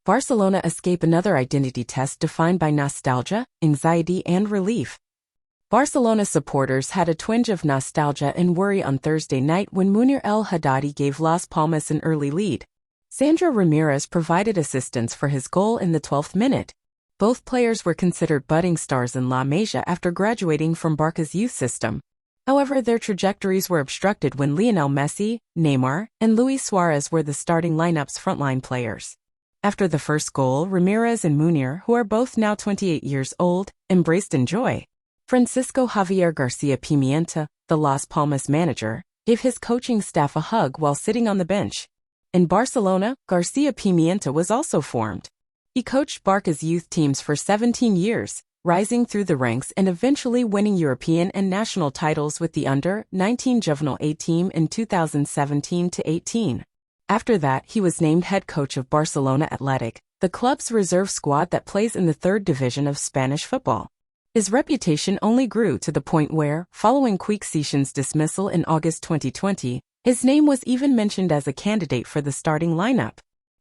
Barcelona escape another identity test defined by nostalgia, anxiety and relief. Barcelona supporters had a twinge of nostalgia and worry on Thursday night when Munir El Haddadi gave Las Palmas an early lead. Sandro Ramirez provided assistance for his goal in the 12th minute. Both players were considered budding stars in La Masia after graduating from Barca's youth system. However, their trajectories were obstructed when Lionel Messi, Neymar, and Luis Suarez were the starting lineup's frontline players. After the first goal, Ramirez and Munir, who are both now 28 years old, embraced in joy. Francisco Javier Garcia Pimienta, the Las Palmas manager, gave his coaching staff a hug while sitting on the bench. In Barcelona, Garcia Pimienta was also formed. He coached Barca's youth teams for 17 years, rising through the ranks and eventually winning European and national titles with the under-19 Juvenile A team in 2017-18. After that, he was named head coach of Barcelona Athletic, the club's reserve squad that plays in the third division of Spanish football. His reputation only grew to the point where, following Quiquixion's dismissal in August 2020, his name was even mentioned as a candidate for the starting lineup.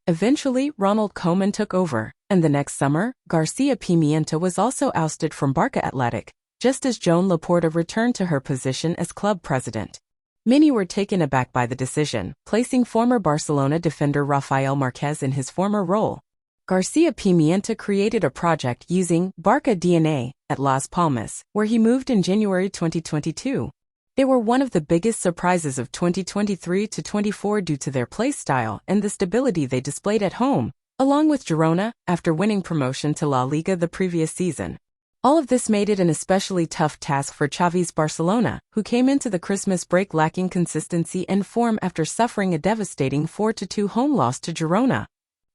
Eventually, Ronald Koeman took over, and the next summer, Garcia Pimienta was also ousted from Barca Athletic, just as Joan Laporta returned to her position as club president. Many were taken aback by the decision, placing former Barcelona defender Rafael Marquez in his former role. Garcia Pimienta created a project using Barca DNA at Las Palmas, where he moved in January 2022. They were one of the biggest surprises of 2023-24 due to their play style and the stability they displayed at home, along with Girona, after winning promotion to La Liga the previous season. All of this made it an especially tough task for Xavi's Barcelona, who came into the Christmas break lacking consistency and form after suffering a devastating 4-2 home loss to Girona.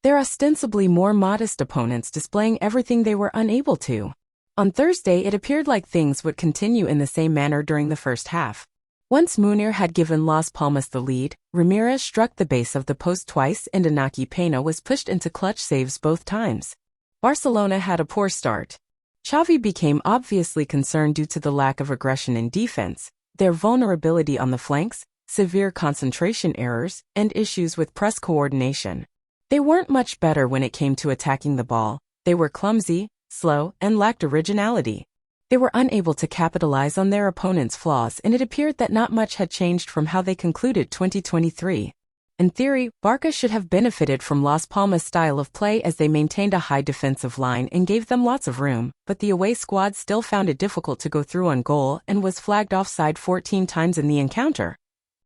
Their ostensibly more modest opponents displaying everything they were unable to. On Thursday, it appeared like things would continue in the same manner during the first half. Once Munir had given Las Palmas the lead, Ramirez struck the base of the post twice and Inaki Peña was pushed into clutch saves both times. Barcelona had a poor start. Xavi became obviously concerned due to the lack of aggression in defense, their vulnerability on the flanks, severe concentration errors, and issues with press coordination. They weren't much better when it came to attacking the ball. They were clumsy, slow, and lacked originality. They were unable to capitalize on their opponent's flaws, and it appeared that not much had changed from how they concluded 2023. In theory, Barca should have benefited from Las Palmas' style of play as they maintained a high defensive line and gave them lots of room, but the away squad still found it difficult to go through on goal and was flagged offside 14 times in the encounter,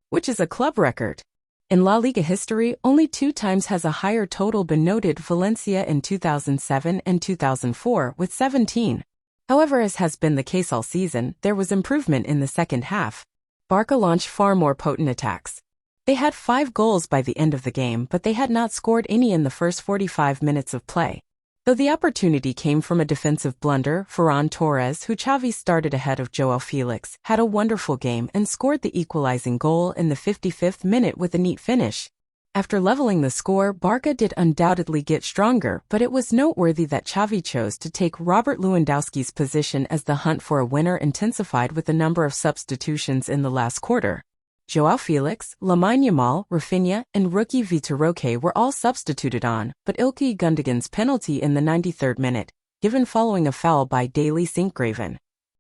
which is a club record. In La Liga history, only 2 times has a higher total been noted: Valencia in 2007 and 2004 with 17. However, as has been the case all season, there was improvement in the second half. Barca launched far more potent attacks. They had 5 goals by the end of the game, but they had not scored any in the first 45 minutes of play. Though the opportunity came from a defensive blunder, Ferran Torres, who Xavi started ahead of Joao Felix, had a wonderful game and scored the equalizing goal in the 55th minute with a neat finish. After leveling the score, Barca did undoubtedly get stronger, but it was noteworthy that Xavi chose to take Robert Lewandowski's position as the hunt for a winner intensified with a number of substitutions in the last quarter. Joao Felix, Lamine Yamal, Rafinha, and rookie Vitor Roque were all substituted on, but Ilkay Gundogan's penalty in the 93rd minute, given following a foul by Daley Sinkgraven,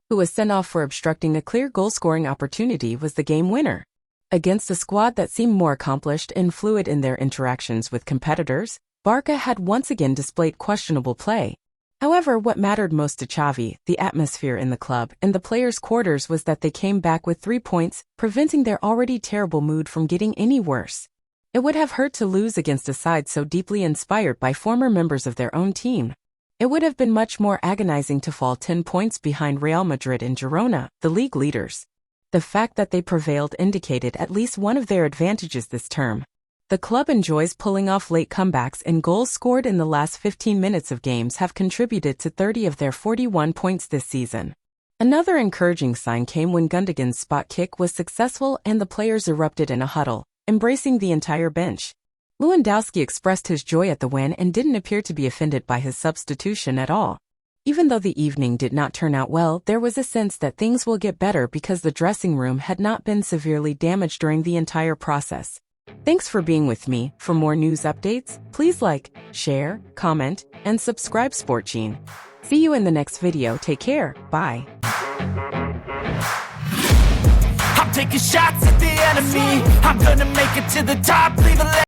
who was sent off for obstructing a clear goal-scoring opportunity, was the game winner. Against a squad that seemed more accomplished and fluid in their interactions with competitors, Barca had once again displayed questionable play. However, what mattered most to Xavi, the atmosphere in the club, and the players' quarters was that they came back with 3 points, preventing their already terrible mood from getting any worse. It would have hurt to lose against a side so deeply inspired by former members of their own team. It would have been much more agonizing to fall 10 points behind Real Madrid and Girona, the league leaders. The fact that they prevailed indicated at least one of their advantages this term. The club enjoys pulling off late comebacks, and goals scored in the last 15 minutes of games have contributed to 30 of their 41 points this season. Another encouraging sign came when Gundogan's spot kick was successful and the players erupted in a huddle, embracing the entire bench. Lewandowski expressed his joy at the win and didn't appear to be offended by his substitution at all. Even though the evening did not turn out well, there was a sense that things will get better because the dressing room had not been severely damaged during the entire process. Thanks for being with me. For more news updates, please like, share, comment, and subscribe sportsjin. See you in the next video. Take care. Bye. I'm taking shots at the enemy. I'm gonna make it to the top, leave a